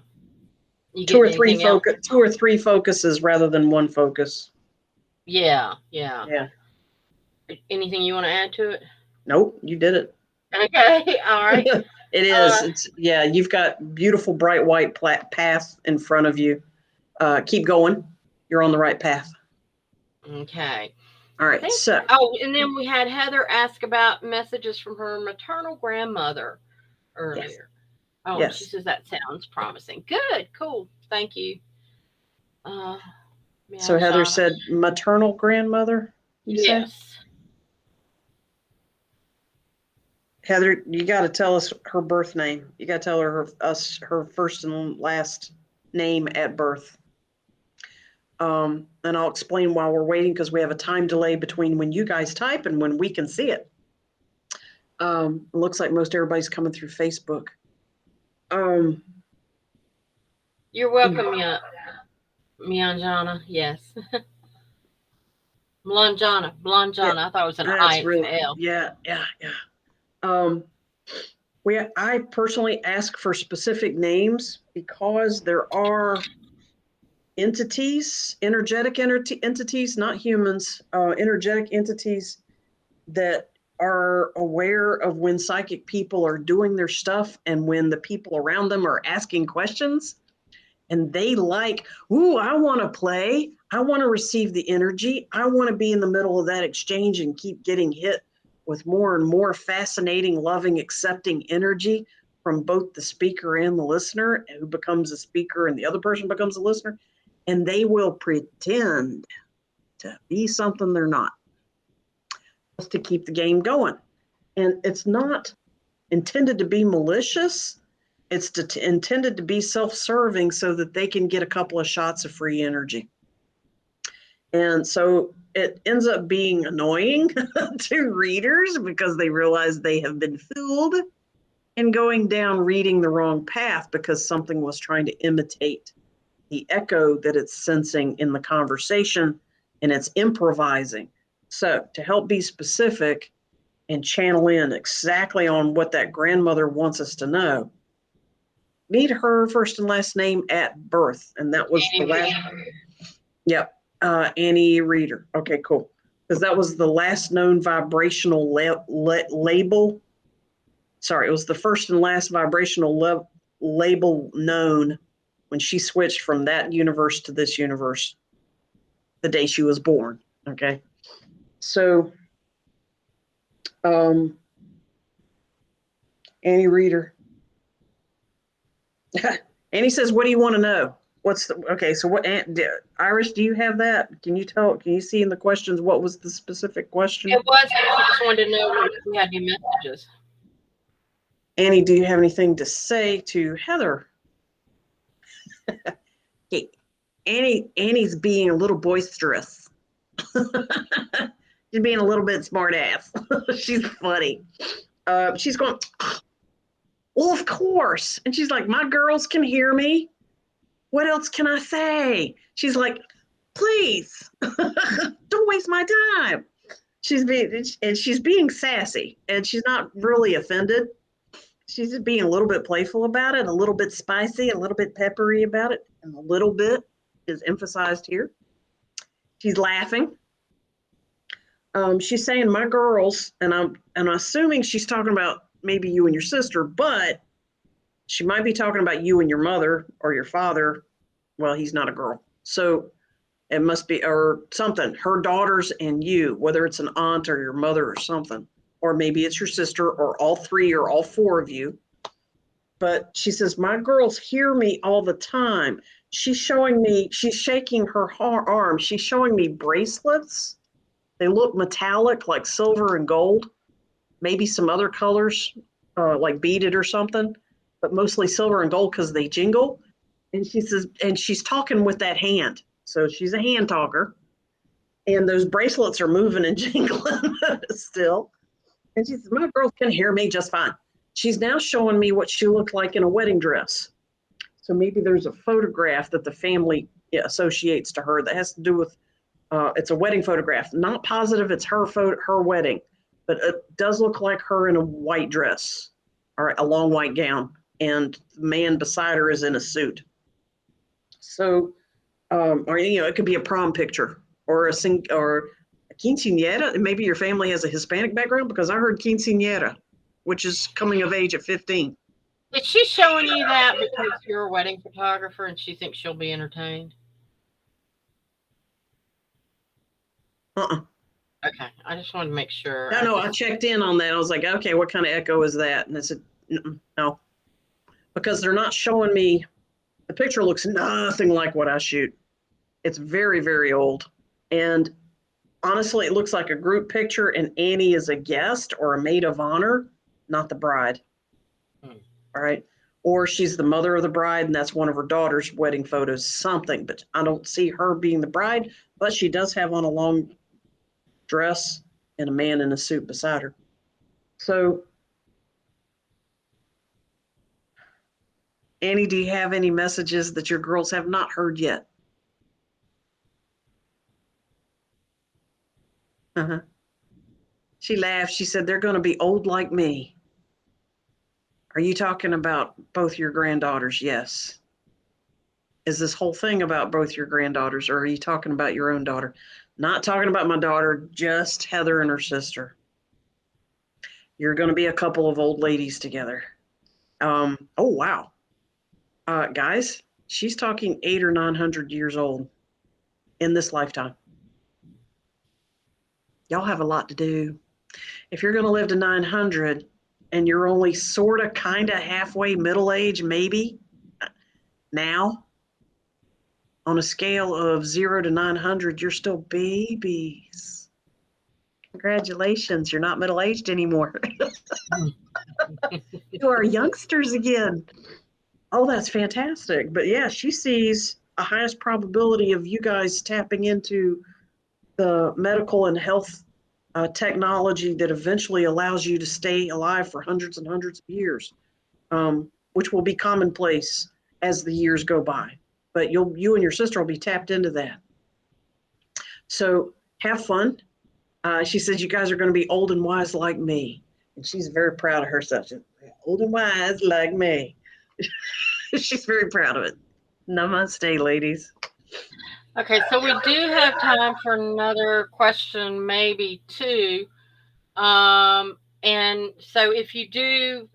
Two or three focuses rather than one focus. Yeah. Anything you want to add to it? Nope, you did it. Okay, all right. It is. You've got beautiful bright white path in front of you. Keep going. You're on the right path. Okay. All right. So. Oh, and then we had Heather ask about messages from her maternal grandmother earlier. Yes. Oh, yes. She says that sounds promising. Good, cool. Thank you. So Heather said maternal grandmother. Yes. Say? Heather, you got to tell us her birth name. You got to tell her first and last name at birth. And I'll explain while we're waiting because we have a time delay between when you guys type and when we can see it. It looks like most everybody's coming through Facebook. You're welcome, Mianjana. Yes. Blonjana. I thought it was an I and an L. Yeah. I personally ask for specific names because there are energetic entities, not humans, energetic entities that are aware of when psychic people are doing their stuff and when the people around them are asking questions. And they like, ooh, I want to play. I want to receive the energy. I want to be in the middle of that exchange and keep getting hit with more and more fascinating, loving, accepting energy from both the speaker and the listener, who becomes a speaker and the other person becomes a listener. And they will pretend to be something they're not, just to keep the game going. And it's not intended to be malicious. It's intended to be self-serving so that they can get a couple of shots of free energy. And so it ends up being annoying to readers because they realize they have been fooled and going down reading the wrong path because something was trying to imitate the echo that it's sensing in the conversation, and it's improvising. So to help be specific and channel in exactly on what that grandmother wants us to know, need her first and last name at birth. And that was Annie the last. Reeder. Yep. Annie Reeder. Okay, cool. Because that was the last known vibrational label. Sorry, it was the first and last vibrational label known when she switched from that universe to this universe the day she was born. Okay. So, Annie Reeder. Annie says, what do you want to know? Okay, so what, Iris, do you have that? Can you see in the questions, what was the specific question? It was, I just wanted to know if we had any messages. Annie, do you have anything to say to Heather? Okay. Annie's being a little boisterous. She's being a little bit smart ass. She's funny. She's going, well, of course. And she's like, my girls can hear me. What else can I say? She's like, please, don't waste my time. She's being sassy, and she's not really offended. She's just being a little bit playful about it, a little bit spicy, a little bit peppery about it, and a little bit is emphasized here. She's laughing. She's saying, my girls, and I'm assuming she's talking about maybe you and your sister, but she might be talking about you and your mother or your father. Well, he's not a girl. So it must be, or something, her daughters and you, whether it's an aunt or your mother or something, or maybe it's your sister or all three or all four of you. But she says, my girls hear me all the time. She's shaking her arm. She's showing me bracelets. They look metallic, like silver and gold, maybe some other colors, like beaded or something, but mostly silver and gold because they jingle. And she says, and she's talking with that hand. So she's a hand talker. And those bracelets are moving and jingling still. And she says, my girls can hear me just fine. She's now showing me what she looked like in a wedding dress. So maybe there's a photograph that the family associates to her that has to do with, it's a wedding photograph. Not positive it's her wedding, but it does look like her in a white dress or a long white gown. And the man beside her is in a suit. So, or, it could be a prom picture or a quinceañera. Maybe your family has a Hispanic background, because I heard quinceañera, which is coming of age at 15. Is she showing you that because you're a wedding photographer and she thinks she'll be entertained? Okay, I just wanted to make sure. No, I checked in on that. I was like, okay, what kind of echo is that? And I said, no, because they're not showing me. The picture looks nothing like what I shoot. It's very, very old. And honestly, it looks like a group picture, and Annie is a guest or a maid of honor, not the bride. All right. Or she's the mother of the bride, and that's one of her daughter's wedding photos, something. But I don't see her being the bride, but she does have on a long dress and a man in a suit beside her. So, Annie, do you have any messages that your girls have not heard yet? Uh-huh. She laughed. She said, they're going to be old like me. Are you talking about both your granddaughters? Yes. Is this whole thing about both your granddaughters, or are you talking about your own daughter? Not talking about my daughter, just Heather and her sister. You're going to be a couple of old ladies together. Oh, wow. Guys, she's talking 800 or 900 years old in this lifetime. Y'all have a lot to do. If you're going to live to 900 and you're only sort of kind of halfway middle age, maybe now, on a scale of 0 to 900, you're still babies. Congratulations, you're not middle aged anymore. You are youngsters again. Oh, that's fantastic. But yeah, she sees a highest probability of you guys tapping into the medical and health technology that eventually allows you to stay alive for hundreds and hundreds of years, which will be commonplace as the years go by. But you and your sister will be tapped into that. So have fun. She says you guys are going to be old and wise like me. And she's very proud of herself. She's old and wise like me. She's very proud of it. Namaste, ladies. Okay, so we do have time for another question, maybe two. And so if you do,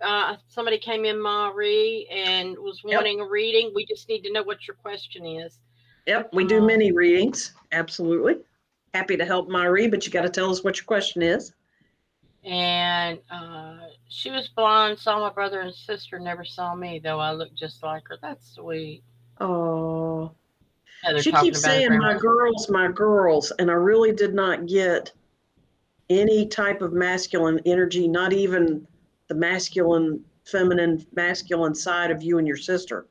somebody came in, Marie, and was wanting a reading, we just need to know what your question is. Yep, we do mini readings. Absolutely. Happy to help Marie, but you got to tell us what your question is. And she was blind, saw my brother and sister, never saw me, though I look just like her. That's sweet. Oh. Yeah, She keeps saying, my girls, and I really did not get any type of masculine energy, not even the masculine side of you and your sister.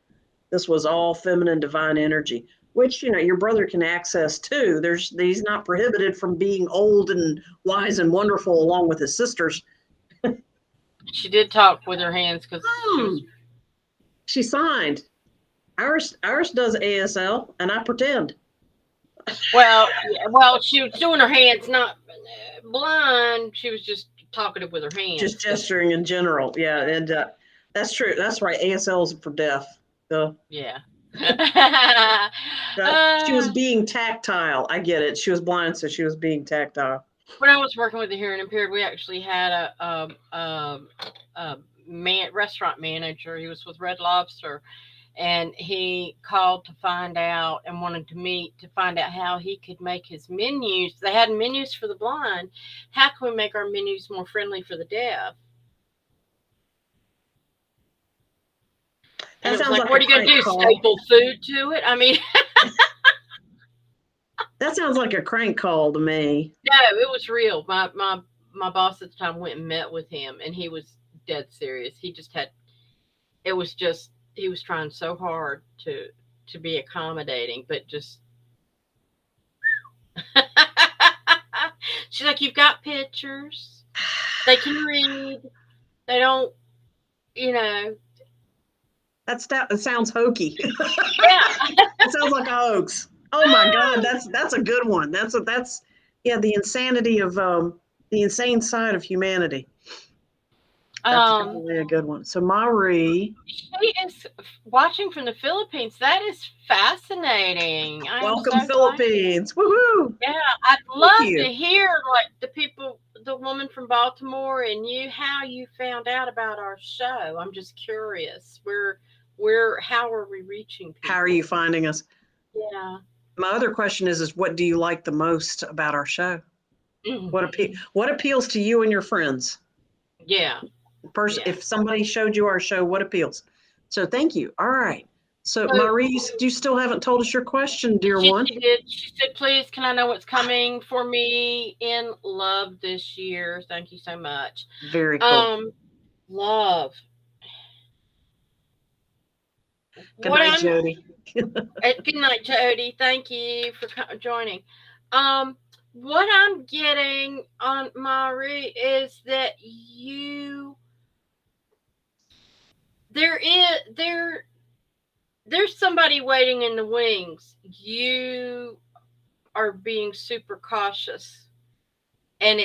This was all feminine divine energy, which, your brother can access too. He's not prohibited from being old and wise and wonderful along with his sisters. She did talk with her hands because she signed. Ours does ASL, and I pretend. Well, she was doing her hands, not blind. She was just talkative with her hands. Just gesturing in general, yeah, and that's true. That's right. ASL is for deaf. Yeah. She was being tactile. I get it. She was blind, so she was being tactile. When I was working with the hearing impaired, we actually had a restaurant manager. He was with Red Lobster, and he called to find out and wanted to meet to find out how he could make his menus. They had menus for the blind. How can we make our menus more friendly for the deaf? And it was like, what are you going to do? Staple food to it? I mean, that sounds like a crank call to me. No, it was real. My boss at the time went and met with him, and he was dead serious. He just had. It was just he was trying so hard to be accommodating, but just. She's like, you've got pictures. They can read. They don't, That sounds hokey. Yeah. It sounds like a hoax. Oh my God, that's a good one. That's the insanity of the insane side of humanity. That's definitely a good one. So Marie, she is watching from the Philippines. That is fascinating. Welcome, Philippines! Woohoo! Yeah, I'd love to hear the woman from Baltimore, and how you found out about our show. I'm just curious. How are we reaching people? How are you finding us? Yeah. My other question is what do you like the most about our show? Mm-hmm. What appeals to you and your friends? Yeah. If somebody showed you our show, what appeals? So thank you. All right. So Marie, you still haven't told us your question, dear one. She did. She said, please, can I know what's coming for me in love this year? Thank you so much. Very cool. Love. Good night, Jody. Good night, Jody. Thank you for joining. What I'm getting on Marie is that there's somebody waiting in the wings. You are being super cautious, and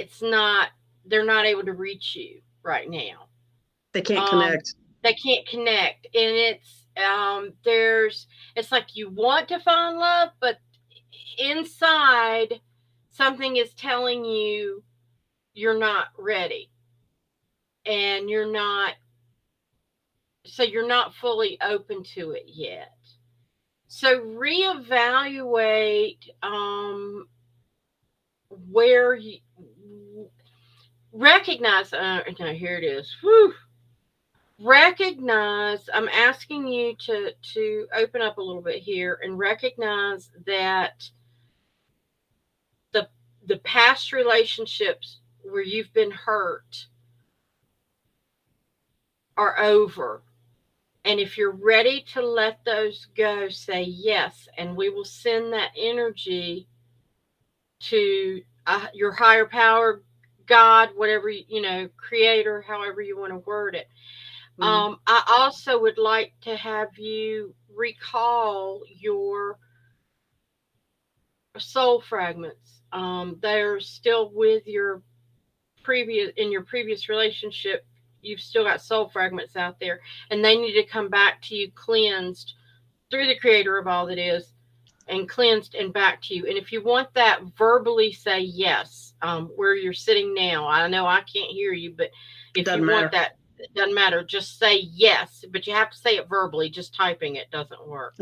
they're not able to reach you right now. They can't connect. They can't connect, and it's like you want to find love, but inside something is telling you you're not ready. and you're not fully open to it yet. So reevaluate where you recognize. No, here it is. Whew. Recognize. I'm asking you to open up a little bit here and recognize that the the past relationships where you've been hurt are over. And if you're ready to let those go, say yes, and we will send that energy to your higher power, God, whatever, creator, however you want to word it. I also would like to have you recall your soul fragments. They're still with your previous relationship. You've still got soul fragments out there, and they need to come back to you cleansed through the creator of all that is, and cleansed and back to you. And if you want that, verbally say yes. Where you're sitting now, I know I can't hear you, but if you want that, it doesn't matter. Just say yes, but you have to say it verbally. Just typing it doesn't work.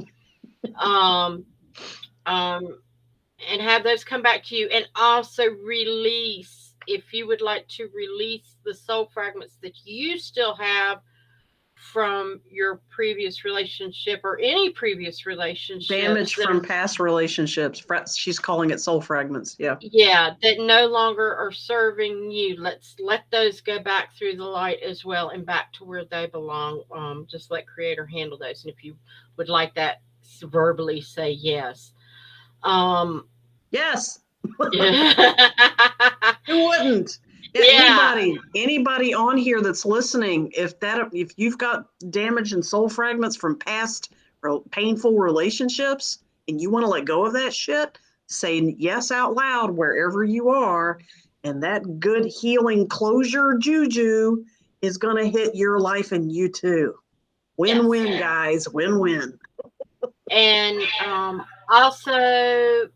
And have those come back to you, and also release. If you would like to release the soul fragments that you still have from your previous relationship or any previous relationship, damage from past relationships. She's calling it soul fragments. Yeah, that no longer are serving you. Let's let those go back through the light as well and back to where they belong. Just let creator handle those. And if you would like that, verbally say yes. Yes. Who wouldn't? Anybody on here that's listening, if you've got damage and soul fragments from past painful relationships and you want to let go of that shit, say yes out loud wherever you are, and that good healing closure juju is going to hit your life and you too. Win-win, guys. Win-win. And also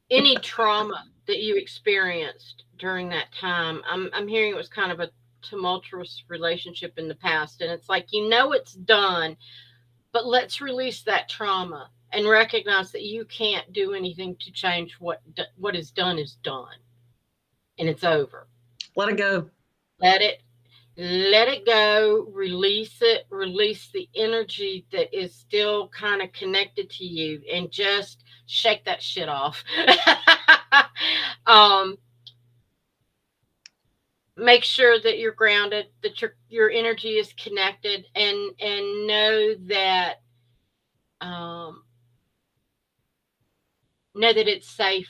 any trauma that you experienced during that time. I'm hearing it was kind of a tumultuous relationship in the past, and it's like, it's done, but let's release that trauma and recognize that you can't do anything to change what is done, and it's over. Let it go. Let it go. Release it. Release the energy that is still kind of connected to you, and just shake that shit off. Make sure that you're grounded, that your energy is connected, and know that it's safe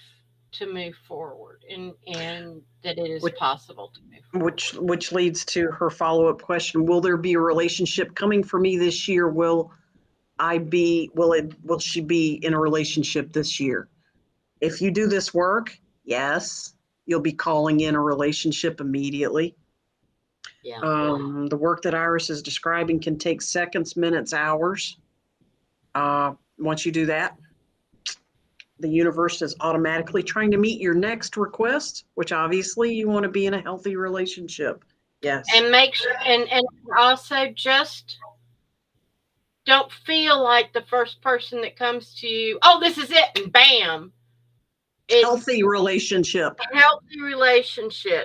to move forward, and that it is possible to move forward. Which leads to her follow-up question: will there be a relationship coming for me this year? Will she be in a relationship this year? If you do this work, yes, you'll be calling in a relationship immediately. Yeah. The work that Iris is describing can take seconds, minutes, hours. Once you do that, the universe is automatically trying to meet your next request, which obviously you want to be in a healthy relationship. Yes. And make sure, and also just don't feel like the first person that comes to you, oh, this is it, and bam. Healthy relationship.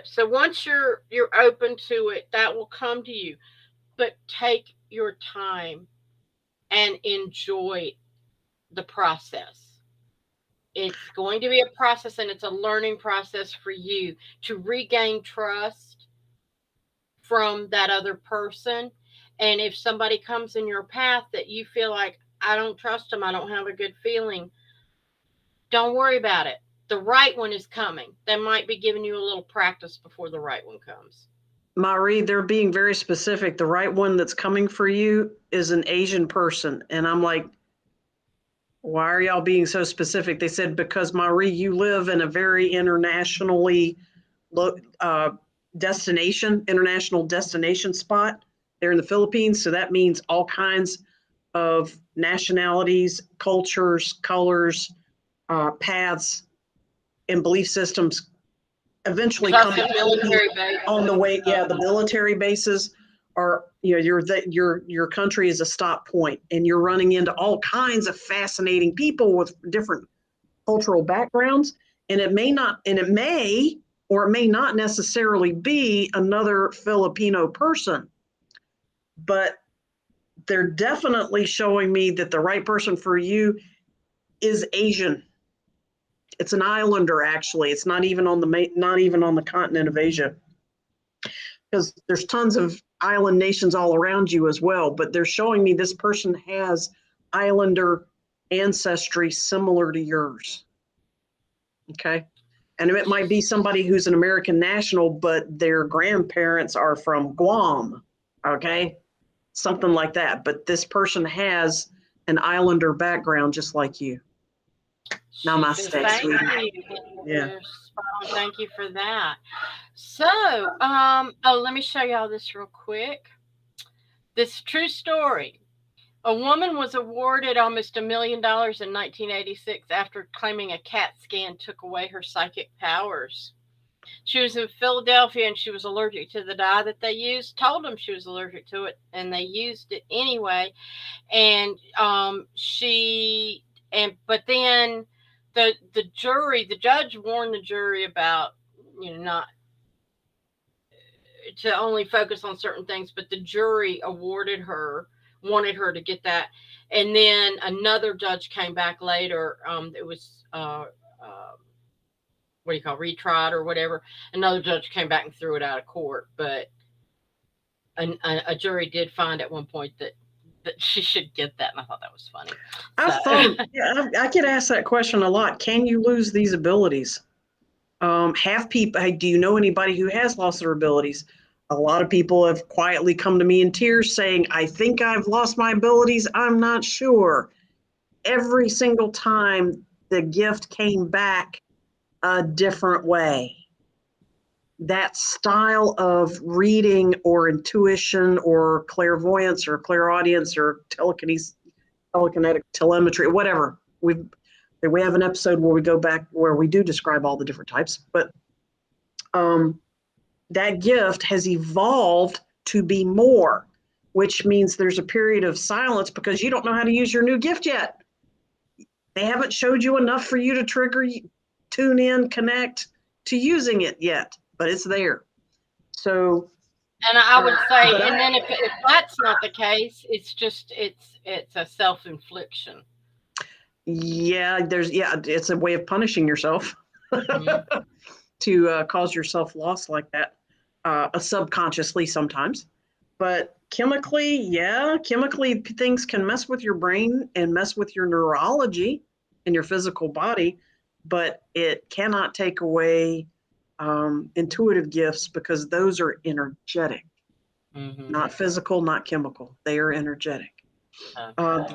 So once you're open to it, that will come to you. But take your time and enjoy the process. It's going to be a process, and it's a learning process for you to regain trust from that other person. And if somebody comes in your path that you feel like, I don't trust them, I don't have a good feeling, don't worry about it. The right one is coming. They might be giving you a little practice before the right one comes. Marie, they're being very specific. The right one that's coming for you is an Asian person. And I'm like, why are y'all being so specific? They said, because Marie, you live in a very international destination spot there in the Philippines. So that means all kinds of nationalities, cultures, colors, paths, and belief systems eventually There's come also military bases. on the way. Yeah, the military bases are, your country is a stop point, and you're running into all kinds of fascinating people with different cultural backgrounds, and it may or it may not necessarily be another Filipino person, but they're definitely showing me that the right person for you is Asian. It's an islander, actually. It's not even on the continent of Asia, because there's tons of island nations all around you as well. But they're showing me this person has islander ancestry similar to yours. Okay. And it might be somebody who's an American national, but their grandparents are from Guam. Okay. Something like that. But this person has an islander background just like you. Namaste, sweetie. Yeah. Thank you for that. So, let me show y'all this real quick. This true story. A woman was awarded almost $1 million in 1986 after claiming a CAT scan took away her psychic powers. She was in Philadelphia and she was allergic to the dye that they used, told them she was allergic to it, and they used it anyway. And but then the judge warned the jury about, not to only focus on certain things, but the jury wanted her to get that. And then another judge came back later. It was, retried or whatever. Another judge came back and threw it out of court. But a jury did find at one point that she should get that. And I thought that was funny. I get asked that question a lot. Can you lose these abilities? Do you know anybody who has lost their abilities? A lot of people have quietly come to me in tears saying, I think I've lost my abilities. I'm not sure. Every single time the gift came back a different way. That style of reading or intuition or clairvoyance or clairaudience or telekinetic telemetry, whatever. We have an episode where we go back where we do describe all the different types, but that gift has evolved to be more, which means there's a period of silence because you don't know how to use your new gift yet. They haven't showed you enough for you to trigger, tune in, connect to using it yet, but it's there. So, and I would say, and then if that's not the case, it's a self-infliction. Yeah, it's a way of punishing yourself to cause yourself loss like that, subconsciously sometimes. But chemically things can mess with your brain and mess with your neurology and your physical body, but it cannot take away intuitive gifts because those are energetic, not physical, not chemical. They are energetic. Okay.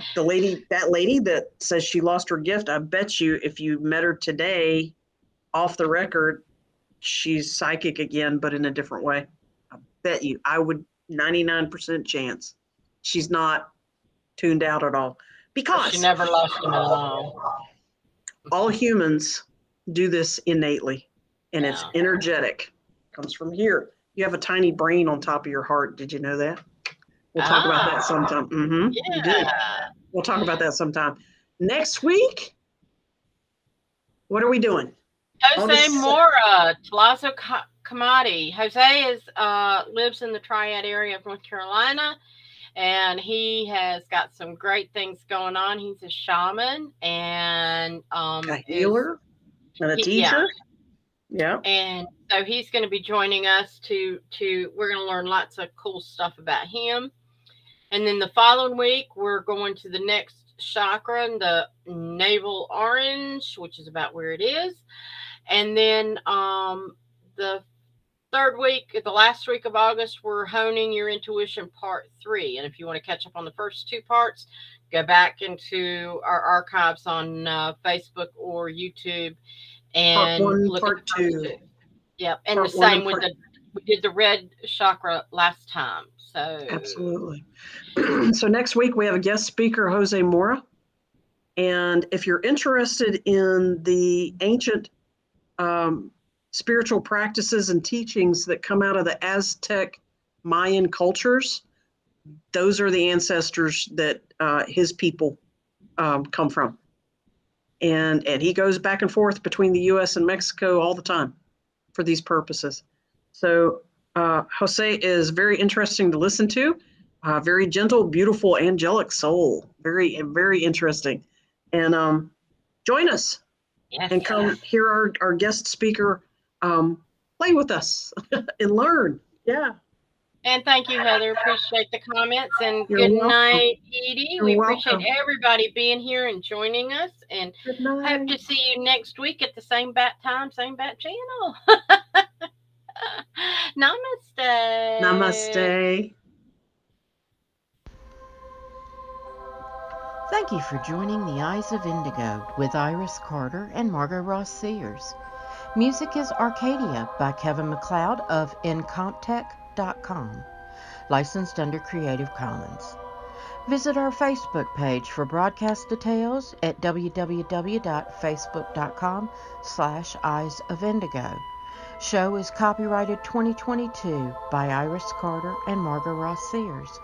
That lady that says she lost her gift, I bet you if you met her today off the record, she's psychic again, but in a different way. I bet you, I would 99% chance she's not tuned out at all, because she never lost them at all. All humans do this innately, and it's energetic. It comes from here. You have a tiny brain on top of your heart. Did you know that? We'll talk about that sometime. Yeah. You did. We'll talk about that sometime. Next week, what are we doing? Jose Mora, Tlazo Kamati. Jose lives in the Triad area of North Carolina, and he has got some great things going on. He's a shaman and a healer and a teacher. Yeah. And so he's going to be joining us we're going to learn lots of cool stuff about him. And then the following week, we're going to the next chakra, the navel orange, which is about where it is. And then the last week of August, we're honing your intuition part 3. And if you want to catch up on the first 2 parts, go back into our archives on Facebook or YouTube and look at part 2. Yep. And the same with we did the red chakra last time. So absolutely. So next week we have a guest speaker, Jose Mora. And if you're interested in the ancient spiritual practices and teachings that come out of the Aztec Mayan cultures, those are the ancestors that his people come from. And he goes back and forth between the U.S. and Mexico all the time for these purposes. So Jose is very interesting to listen to. Very gentle, beautiful, angelic soul. Very, very interesting. And join us Yes. and come hear our guest speaker play with us and learn. Yeah. And thank you, Heather. Appreciate the comments. And You're good welcome. night, Edie. You're We welcome. appreciate everybody being here and joining us. And Good night. hope to see you next week at the same bat time, same bat channel. Namaste. Namaste. Thank you for joining the Eyes of Indigo with Iris Carter and Margot Ross Sears. Music is Arcadia by Kevin MacLeod of Incomptech.com, licensed under Creative Commons. Visit our Facebook page for broadcast details at www.facebook.com/Eyes of Indigo. Show is copyrighted 2022 by Iris Carter and Margot Ross Sears.